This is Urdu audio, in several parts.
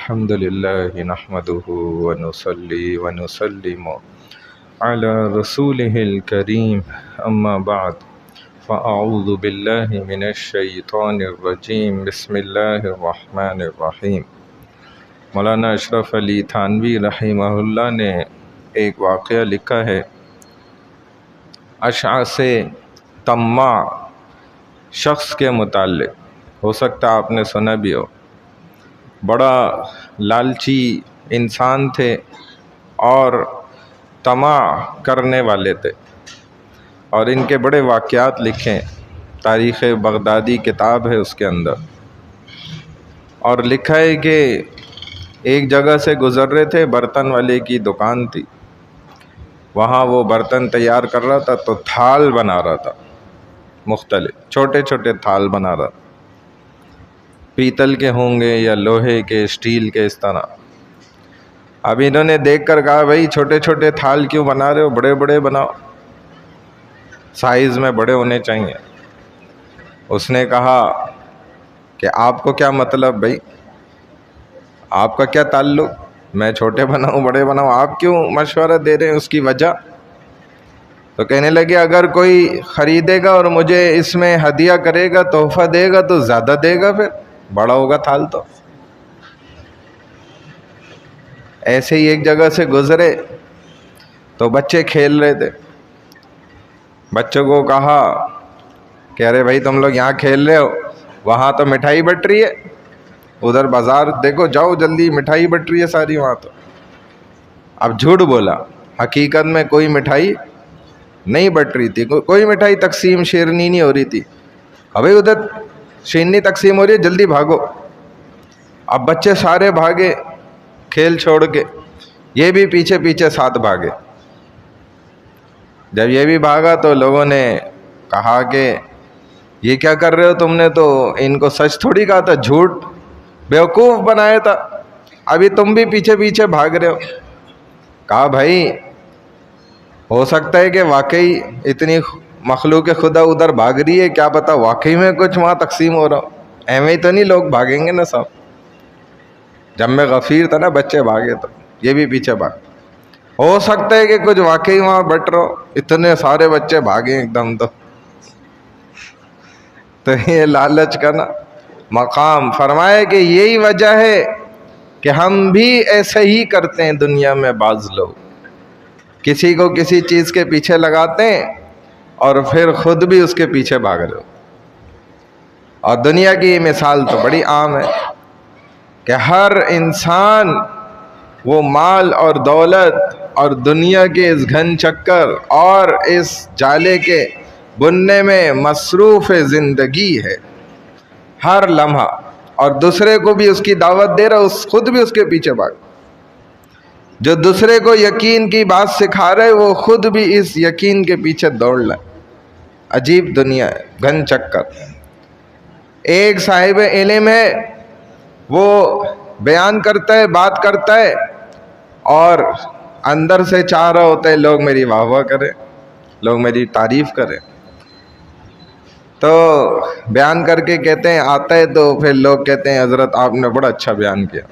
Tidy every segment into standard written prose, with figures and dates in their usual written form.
الحمد لله نحمده ونصلي ونسلم على رسوله الكريم أما بعد فأعوذ بالله من الشيطان الرجيم بسم الله الرحمن الرحیم۔ مولانا اشرف علی تھانوی رحمہ اللہ نے ایک واقعہ لکھا ہے، اشعث طماع شخص کے متعلق، ہو سکتا آپ نے سنا بھی ہو۔ بڑا لالچی انسان تھے اور طمع کرنے والے تھے، اور ان کے بڑے واقعات لکھیں، تاریخ بغدادی کتاب ہے اس کے اندر، اور لکھا ہے کہ ایک جگہ سے گزر رہے تھے، برتن والے کی دکان تھی، وہاں وہ برتن تیار کر رہا تھا تو تھال بنا رہا تھا، مختلف چھوٹے چھوٹے تھال بنا رہا تھا، پیتل کے ہوں گے یا لوہے کے، اسٹیل کے، اس طرح۔ اب انہوں نے دیکھ کر کہا بھائی چھوٹے چھوٹے تھال کیوں بنا رہے ہو، بڑے بڑے بناؤ، سائز میں بڑے ہونے چاہیے۔ اس نے کہا کہ آپ کو کیا مطلب بھائی، آپ کا کیا تعلق، میں چھوٹے بناؤں بڑے بناؤں، آپ کیوں مشورہ دے رہے ہیں، اس کی وجہ؟ تو کہنے لگے اگر کوئی خریدے گا اور مجھے اس میں ہدیہ کرے گا، تحفہ دے گا تو زیادہ دے گا، پھر بڑا ہوگا تھال تو۔ ایسے ہی ایک جگہ سے گزرے تو بچے کھیل رہے تھے، بچوں کو کہا کہ ارے بھائی تم لوگ یہاں کھیل رہے ہو، وہاں تو مٹھائی بٹ رہی ہے، ادھر بازار دیکھو، جاؤ جلدی، مٹھائی بٹ رہی ہے ساری وہاں تو۔ اب جھوٹ بولا، حقیقت میں کوئی مٹھائی نہیں بٹ رہی تھی، کوئی مٹھائی تقسیم شیرنی نہیں ہو رہی تھی۔ ابھی ادھر شیرنی تقسیم ہو رہی ہے، جلدی بھاگو۔ اب بچے سارے بھاگے کھیل چھوڑ کے، یہ بھی پیچھے پیچھے ساتھ بھاگے۔ جب یہ بھی بھاگا تو لوگوں نے کہا کہ یہ کیا کر رہے ہو تم نے، تو ان کو سچ تھوڑی کہا تھا، جھوٹ بیوقوف بنایا تھا، ابھی تم بھی پیچھے پیچھے بھاگ رہے ہو۔ کہا بھائی ہو سکتا ہے کہ واقعی اتنی مخلوق خدا ادھر بھاگ رہی ہے، کیا پتا واقعی میں کچھ وہاں تقسیم ہو رہا ہو، ایویں ہی تو نہیں لوگ بھاگیں گے نا سب۔ جب میں غفیر تھا نا، بچے بھاگے تو یہ بھی پیچھے بھاگ، ہو سکتا ہے کہ کچھ واقعی وہاں بٹ رہو، اتنے سارے بچے بھاگے ایک دم۔ تو یہ لالچ کا نا مقام، فرمایا کہ یہی وجہ ہے کہ ہم بھی ایسے ہی کرتے ہیں دنیا میں۔ بعض لوگ کسی کو کسی چیز کے پیچھے لگاتے ہیں اور پھر خود بھی اس کے پیچھے بھاگ رہے ہو۔ اور دنیا کی یہ مثال تو بڑی عام ہے کہ ہر انسان وہ مال اور دولت اور دنیا کے اس گھن چکر اور اس جالے کے بننے میں مصروف زندگی ہے ہر لمحہ، اور دوسرے کو بھی اس کی دعوت دے رہا، خود بھی اس کے پیچھے بھاگ۔ جو دوسرے کو یقین کی بات سکھا رہے وہ خود بھی اس یقین کے پیچھے دوڑ رہا۔ عجیب دنیا ہے، گھن چکر۔ ایک صاحب علم ہے، وہ بیان کرتا ہے، بات کرتا ہے، اور اندر سے چاہ رہا ہوتا ہے لوگ میری واہ واہ کریں، لوگ میری تعریف کریں، تو بیان کر کے کہتے ہیں، آتا ہے تو پھر لوگ کہتے ہیں حضرت آپ نے بڑا اچھا بیان کیا،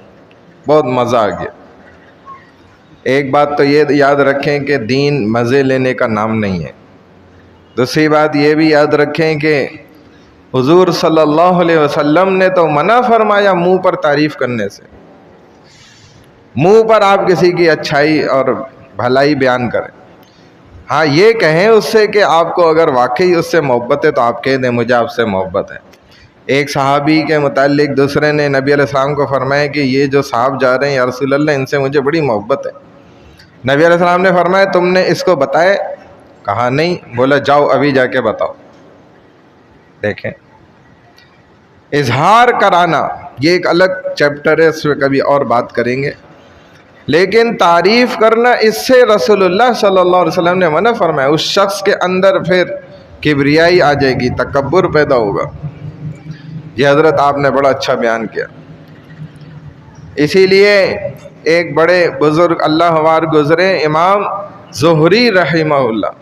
بہت مزہ آ گیا۔ ایک بات تو یہ یاد رکھیں کہ دین مزے لینے کا نام نہیں ہے۔ دوسری بات یہ بھی یاد رکھیں کہ حضور صلی اللہ علیہ وسلم نے تو منع فرمایا منہ پر تعریف کرنے سے، منہ پر آپ کسی کی اچھائی اور بھلائی بیان کریں۔ ہاں یہ کہیں اس سے کہ آپ کو اگر واقعی اس سے محبت ہے تو آپ کہہ دیں مجھے آپ سے محبت ہے۔ ایک صحابی کے متعلق دوسرے نے نبی علیہ السلام کو فرمایا کہ یہ جو صاحب جا رہے ہیں یا رسول اللہ، ان سے مجھے بڑی محبت ہے۔ نبی علیہ السلام نے فرمایا تم نے اس کو بتائے؟ کہا نہیں۔ بولا جاؤ ابھی جا کے بتاؤ۔ دیکھیں، اظہار کرانا یہ ایک الگ چیپٹر ہے، اس میں کبھی اور بات کریں گے، لیکن تعریف کرنا اس سے رسول اللہ صلی اللہ علیہ وسلم نے منع فرمایا۔ اس شخص کے اندر پھر کبریائی آ جائے گی، تکبر پیدا ہوگا۔ یہ حضرت آپ نے بڑا اچھا بیان کیا۔ اسی لیے ایک بڑے بزرگ اللہ وار گزرے، امام زہری رحمہ اللہ،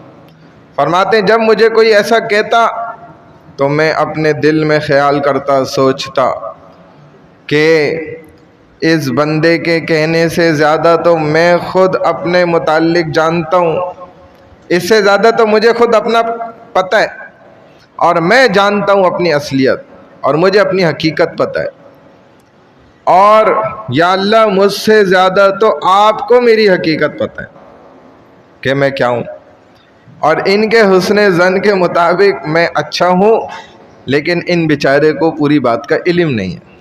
فرماتے ہیں جب مجھے کوئی ایسا کہتا تو میں اپنے دل میں خیال کرتا، سوچتا کہ اس بندے کے کہنے سے زیادہ تو میں خود اپنے متعلق جانتا ہوں، اس سے زیادہ تو مجھے خود اپنا پتہ ہے، اور میں جانتا ہوں اپنی اصلیت، اور مجھے اپنی حقیقت پتہ ہے، اور یا اللہ مجھ سے زیادہ تو آپ کو میری حقیقت پتہ ہے کہ میں کیا ہوں، اور ان کے حسن ظن کے مطابق میں اچھا ہوں، لیکن ان بیچارے کو پوری بات کا علم نہیں ہے۔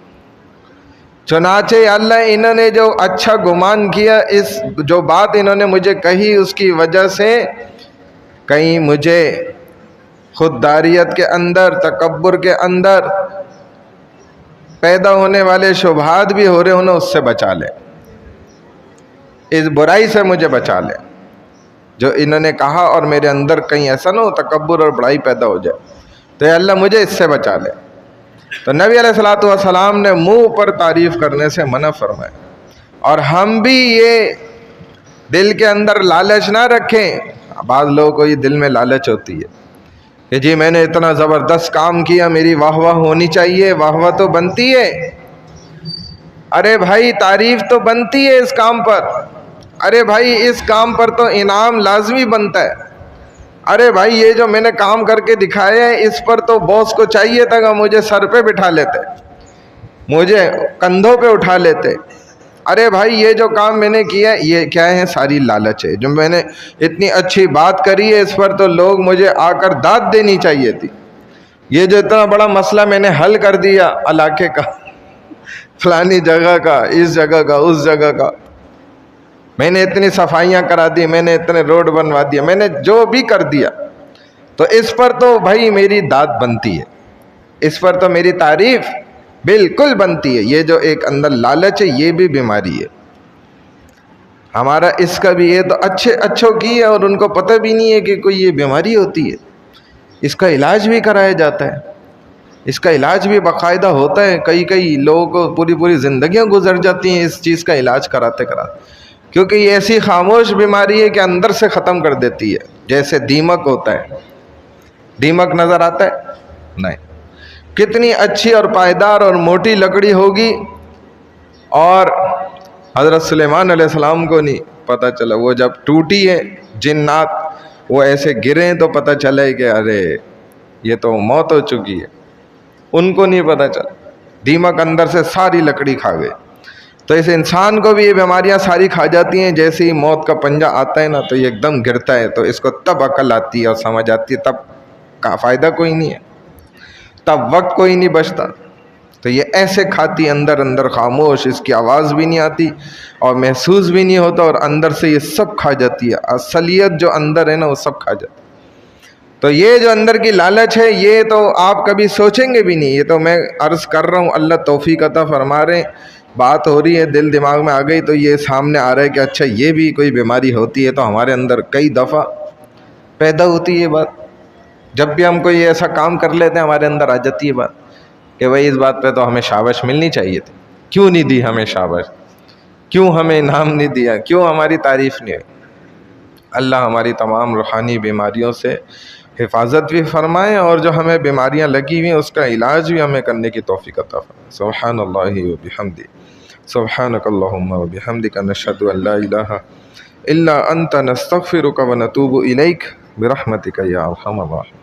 چنانچہ یا اللہ انہوں نے جو اچھا گمان کیا، اس جو بات انہوں نے مجھے کہی، اس کی وجہ سے کہیں مجھے خودداریت کے اندر، تکبر کے اندر پیدا ہونے والے شبہات بھی ہو رہے انہیں اس سے بچا لے، اس برائی سے مجھے بچا لے جو انہوں نے کہا، اور میرے اندر کہیں ایسا نہ ہو تکبر اور بڑائی پیدا ہو جائے، تو یا اللہ مجھے اس سے بچا لے۔ تو نبی علیہ الصلوۃ والسلام نے منہ پر تعریف کرنے سے منع فرمایا، اور ہم بھی یہ دل کے اندر لالچ نہ رکھیں۔ بعض لوگوں کو یہ دل میں لالچ ہوتی ہے کہ جی میں نے اتنا زبردست کام کیا، میری واہ واہ ہونی چاہیے، واہ واہ تو بنتی ہے، ارے بھائی تعریف تو بنتی ہے اس کام پر، ارے بھائی اس کام پر تو انعام لازمی بنتا ہے، ارے بھائی یہ جو میں نے کام کر کے دکھایا ہے اس پر تو باس کو چاہیے تھا کہ مجھے سر پہ بٹھا لیتے، مجھے کندھوں پہ اٹھا لیتے، ارے بھائی یہ جو کام میں نے کیا یہ کیا ہے، ساری لالچ ہے، جو میں نے اتنی اچھی بات کری ہے اس پر تو لوگ مجھے آ کر داد دینی چاہیے تھی، یہ جو اتنا بڑا مسئلہ میں نے حل کر دیا علاقے کا، فلانی جگہ کا، اس جگہ کا، اس جگہ کا، میں نے اتنی صفائیاں کرا دی، میں نے اتنے روڈ بنوا دیا، میں نے جو بھی کر دیا، تو اس پر تو بھائی میری داد بنتی ہے، اس پر تو میری تعریف بالکل بنتی ہے۔ یہ جو ایک اندر لالچ ہے یہ بھی بیماری ہے ہمارا، اس کا بھی، یہ تو اچھوں کی ہے اور ان کو پتہ بھی نہیں ہے کہ کوئی یہ بیماری ہوتی ہے، اس کا علاج بھی کرایا جاتا ہے، اس کا علاج بھی باقاعدہ ہوتا ہے، کئی لوگوں کو پوری زندگیاں گزر جاتی ہیں اس چیز کا علاج کراتے کیونکہ یہ ایسی خاموش بیماری ہے کہ اندر سے ختم کر دیتی ہے، جیسے دیمک ہوتا ہے، دیمک نظر آتا ہے نہیں، کتنی اچھی اور پائیدار اور موٹی لکڑی ہوگی، اور حضرت سلیمان علیہ السلام کو نہیں پتہ چلا، وہ جب ٹوٹی ہے جنات وہ ایسے گرے تو پتہ چلا کہ ارے یہ تو موت ہو چکی ہے، ان کو نہیں پتہ چلا، دیمک اندر سے ساری لکڑی کھا گئے۔ تو اس انسان کو بھی یہ بیماریاں ساری کھا جاتی ہیں، جیسے ہی موت کا پنجہ آتا ہے نا تو یہ ایک دم گرتا ہے، تو اس کو تب عقل آتی ہے اور سمجھ آتی ہے، تب کا فائدہ کوئی نہیں ہے، تب وقت کوئی نہیں بچتا، تو یہ ایسے کھاتی اندر خاموش، اس کی آواز بھی نہیں آتی اور محسوس بھی نہیں ہوتا، اور اندر سے یہ سب کھا جاتی ہے، اصلیت جو اندر ہے نا وہ سب کھا جاتی ہے۔ تو یہ جو اندر کی لالچ ہے یہ تو آپ کبھی سوچیں گے بھی نہیں، یہ تو میں عرض کر رہا ہوں، اللہ توفیق عطا فرما رہے ہیں، بات ہو رہی ہے دل دماغ میں آ گئی تو یہ سامنے آ رہا ہے کہ اچھا یہ بھی کوئی بیماری ہوتی ہے، تو ہمارے اندر کئی دفعہ پیدا ہوتی ہے یہ بات، جب بھی ہم کوئی ایسا کام کر لیتے ہیں ہمارے اندر آ جاتی ہے بات کہ بھائی اس بات پہ تو ہمیں شاباش ملنی چاہیے تھی، کیوں نہیں دی ہمیں شاباش، کیوں ہمیں انعام نہیں دیا، کیوں ہماری تعریف نہیں ہوئی۔ اللہ ہماری تمام روحانی بیماریوں سے حفاظت بھی فرمائے، اور جو ہمیں بیماریاں لگی ہوئی ہیں اس کا علاج بھی ہمیں کرنے کی توفیق عطا فرمائے۔ سبحان اللہ و بحمدہ، سبحانک اللہم و بحمدک، نشہد ان لا الہ الا انت، نستغفرک و نتوب الیک، برحمتک یا ارحم الراحمین۔